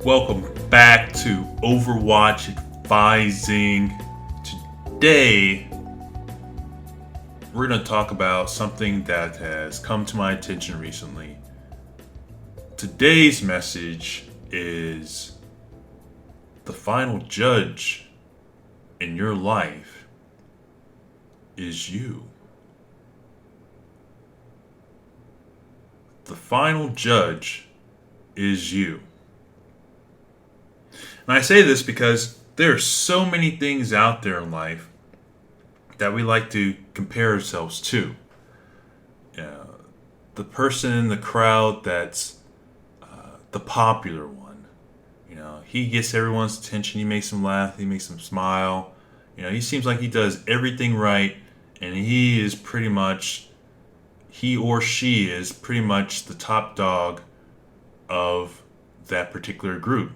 Welcome back to Overwatch Advising. Today, we're going to talk about something that has come to my attention recently. Today's message is the final judge in your life is you. The final judge is you. And I say this because there are so many things out there in life that we like to compare ourselves to. The person in the crowd that's the popular one. He gets everyone's attention. He makes them laugh. He makes them smile. He seems like he does everything right, and he or she is pretty much the top dog of that particular group.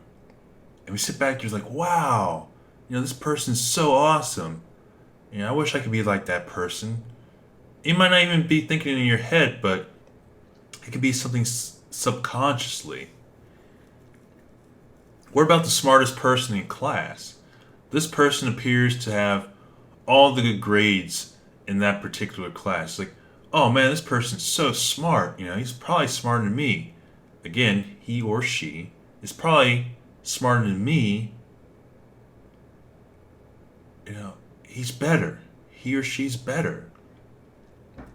And we sit back, you're like, wow, this person's so awesome. I wish I could be like that person. You might not even be thinking in your head, but it could be something subconsciously. What about the smartest person in class? This person appears to have all the good grades in that particular class. Like, oh man, this person's so smart. He's probably smarter than me. Again, he or she is probably smarter than me. He's better. He or she's better.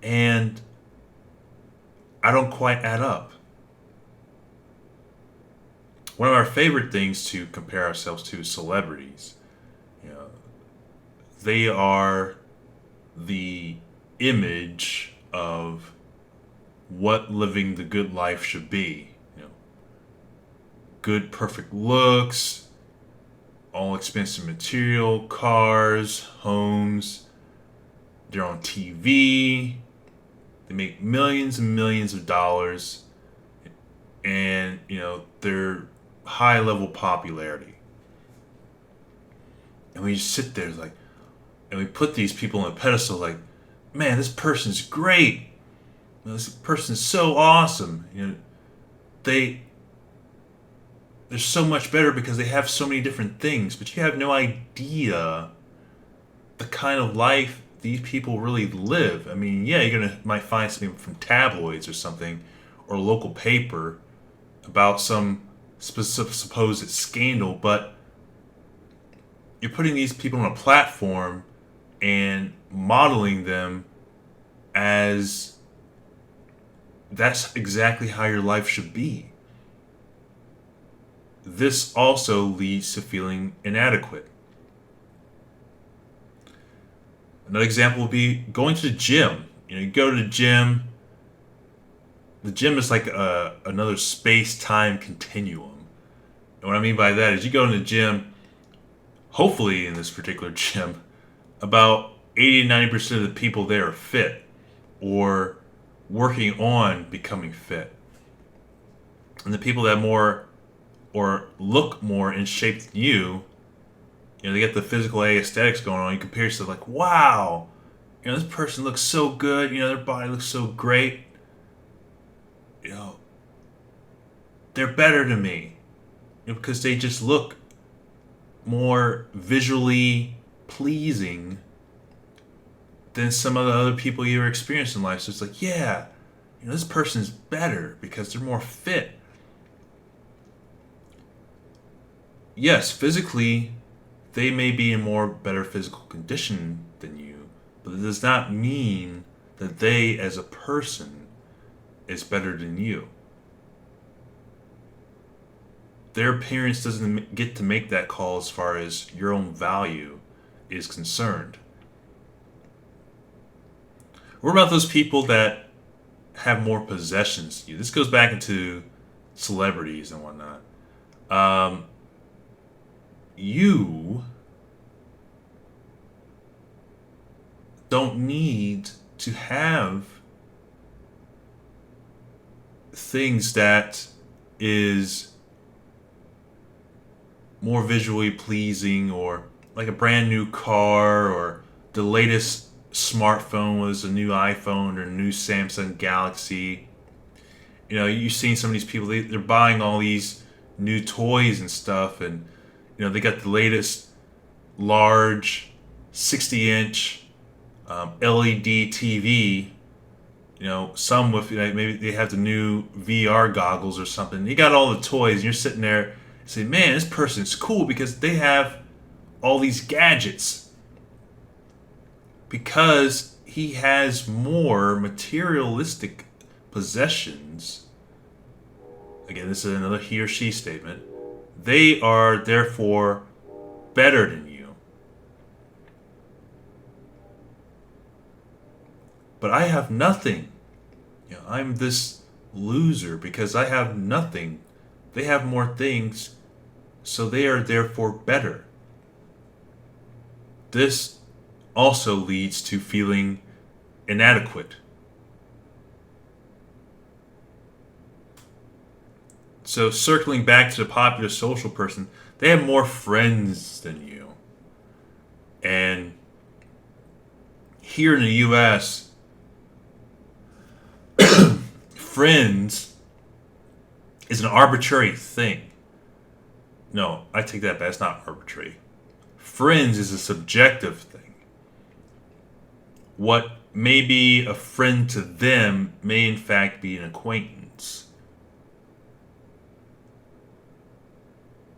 And I don't quite add up. One of our favorite things to compare ourselves to is celebrities. They are the image of what living the good life should be. Good, perfect looks, all expensive material, cars, homes. They're on TV. They make millions and millions of dollars. And, they're high level popularity. And we just sit there and we put these people on a pedestal like, man, this person's great. This person's so awesome. They're so much better because they have so many different things, but you have no idea the kind of life these people really live. I mean, yeah, might find something from tabloids or something, or a local paper about some specific supposed scandal, but you're putting these people on a platform and modeling them as that's exactly how your life should be. This also leads to feeling inadequate. Another example would be going to the gym. You go to the gym. The gym is like another space-time continuum. And what I mean by that is you go to the gym, hopefully in this particular gym, about 80 to 90% of the people there are fit or working on becoming fit. And the people that or look more in shape than you, they get the physical aesthetics going on. You compare yourself like, wow, this person looks so good. Their body looks so great. They're better than me, because they just look more visually pleasing than some of the other people you experience in life. So it's like, yeah, this person's better because they're more fit. Yes, physically, they may be in more better physical condition than you, but it does not mean that they, as a person, is better than you. Their appearance doesn't get to make that call as far as your own value is concerned. What about those people that have more possessions than you? This goes back into celebrities and whatnot. You don't need to have things that is more visually pleasing, or like a brand new car, or the latest smartphone was a new iPhone or a new Samsung Galaxy. You've seen some of these people, they're buying all these new toys and stuff, and they got the latest large 60-inch LED TV. Some with maybe they have the new VR goggles or something. You got all the toys, and you're sitting there and say, "Man, this person's cool because they have all these gadgets." Because he has more materialistic possessions. Again, this is another he or she statement. They are therefore better than you. But I have nothing. I'm this loser because I have nothing. They have more things, so they are therefore better. This also leads to feeling inadequate. So circling back to the popular social person, they have more friends than you. And here in the US, friends is an arbitrary thing. No, I take that back. It's not arbitrary. Friends is a subjective thing. What may be a friend to them may in fact be an acquaintance.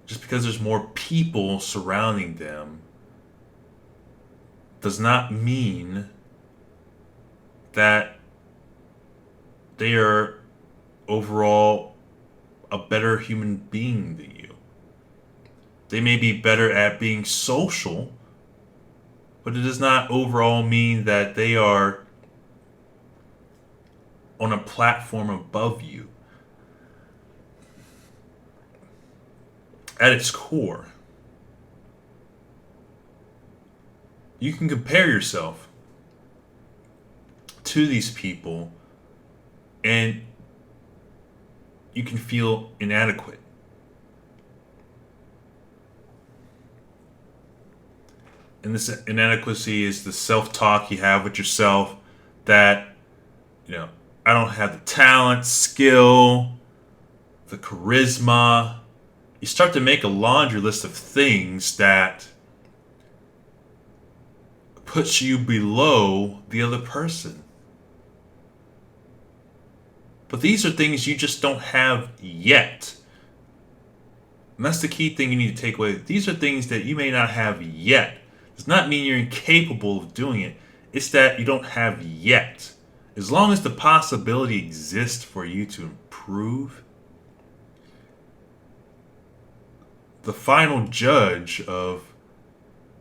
Just because there's more people surrounding them does not mean that they are overall a better human being than you. They may be better at being social, but it does not overall mean that they are on a platform above you. At its core, you can compare yourself to these people and you can feel inadequate. And this inadequacy is the self-talk you have with yourself that, I don't have the talent, skill, the charisma. You start to make a laundry list of things that puts you below the other person. But these are things you just don't have yet. And that's the key thing you need to take away. These are things that you may not have yet. Does not mean you're incapable of doing it. It's that you don't have yet. As long as the possibility exists for you to improve, the final judge of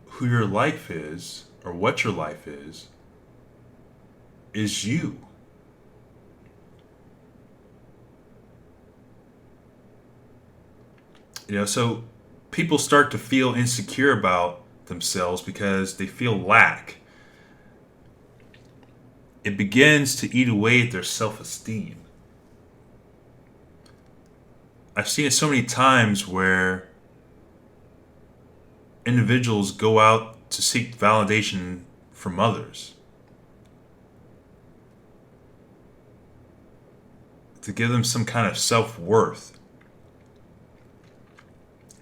who your life is or what your life is you. So people start to feel insecure about themselves because they feel lack. It begins to eat away at their self-esteem. I've seen it so many times where individuals go out to seek validation from others, to give them some kind of self-worth.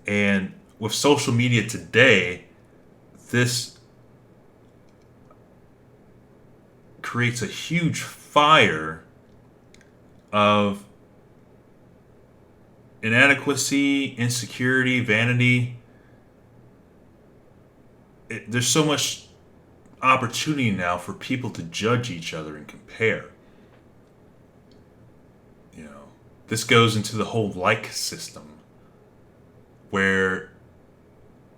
And with social media today, this creates a huge fire of inadequacy, insecurity, vanity. There's so much opportunity now for people to judge each other and compare. This goes into the whole like system, where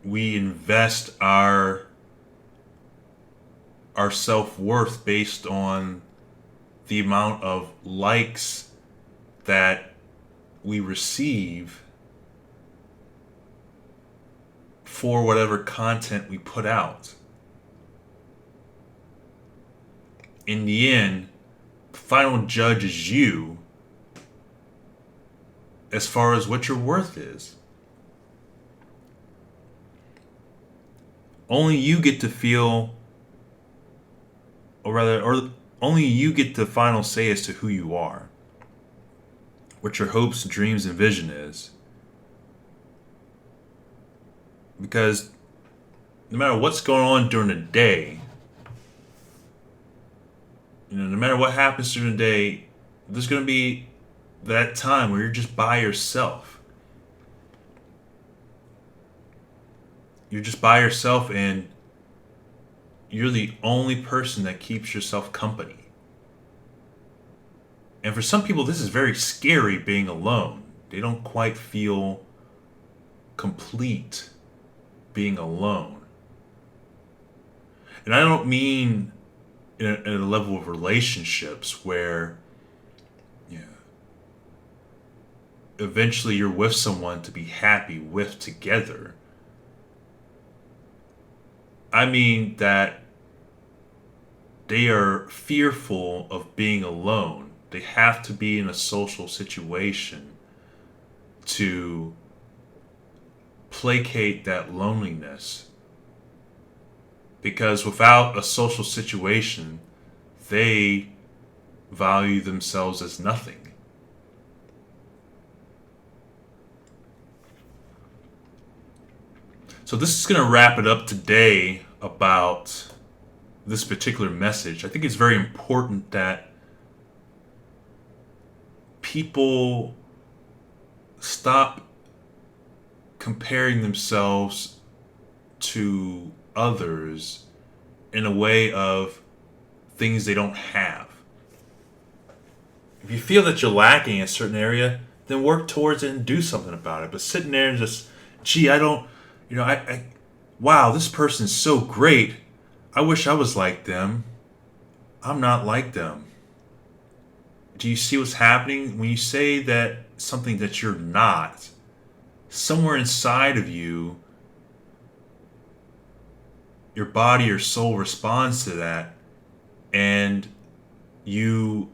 we invest our self-worth based on the amount of likes that we receive for whatever content we put out. In the end, the final judge is you as far as what your worth is. Only you get to feel, or only you get the final say as to who you are, what your hopes, dreams, and vision is. Because no matter what's going on during the day, no matter what happens during the day, there's going to be that time where you're just by yourself. You're just by yourself and you're the only person that keeps yourself company. And for some people, this is very scary being alone. They don't quite feel complete being alone. And I don't mean in a level of relationships where eventually you're with someone to be happy with together. I mean that they are fearful of being alone. They have to be in a social situation to placate that loneliness. Because without a social situation, they value themselves as nothing. So this is going to wrap it up today about this particular message. I think it's very important that people stop comparing themselves to others in a way of things they don't have. If you feel that you're lacking in a certain area, then work towards it and do something about it. But sitting there and just, gee, I don't, wow, this person's so great. I wish I was like them. I'm not like them. Do you see what's happening? When you say that something that you're not, somewhere inside of you, your body or soul responds to that, and you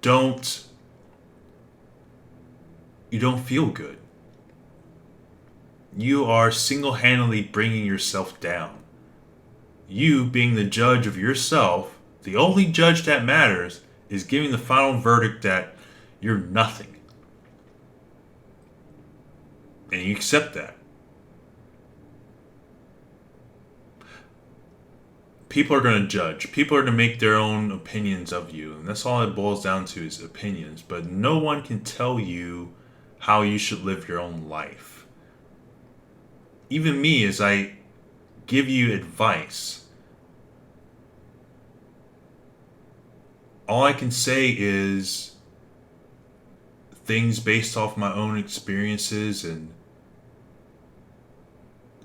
don't feel good. You are single-handedly bringing yourself down. You, being the judge of yourself, the only judge that matters, is giving the final verdict that you're nothing. And you accept that. People are going to judge. People are going to make their own opinions of you. And that's all it boils down to is opinions. But no one can tell you how you should live your own life. Even me, as I give you advice, all I can say is things based off my own experiences and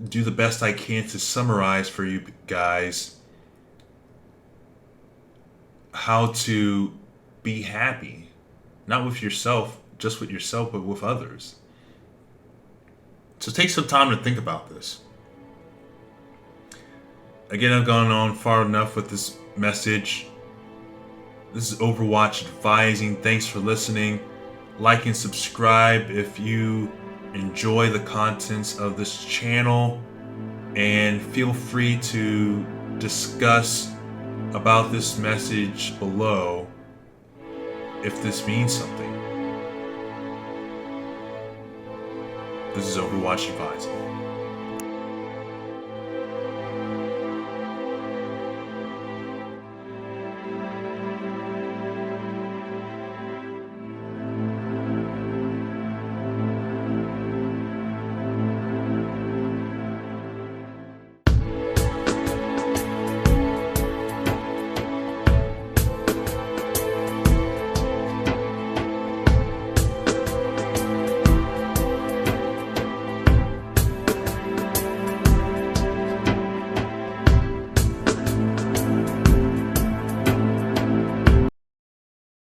do the best I can to summarize for you guys how to be happy. Not with yourself, just with yourself, but with others. So take some time to think about this. Again, I've gone on far enough with this message. This is Overwatch advising. Thanks for listening. Like and subscribe if you enjoy the contents of this channel. And feel free to discuss about this message below if this means something. This is Overwatch advising.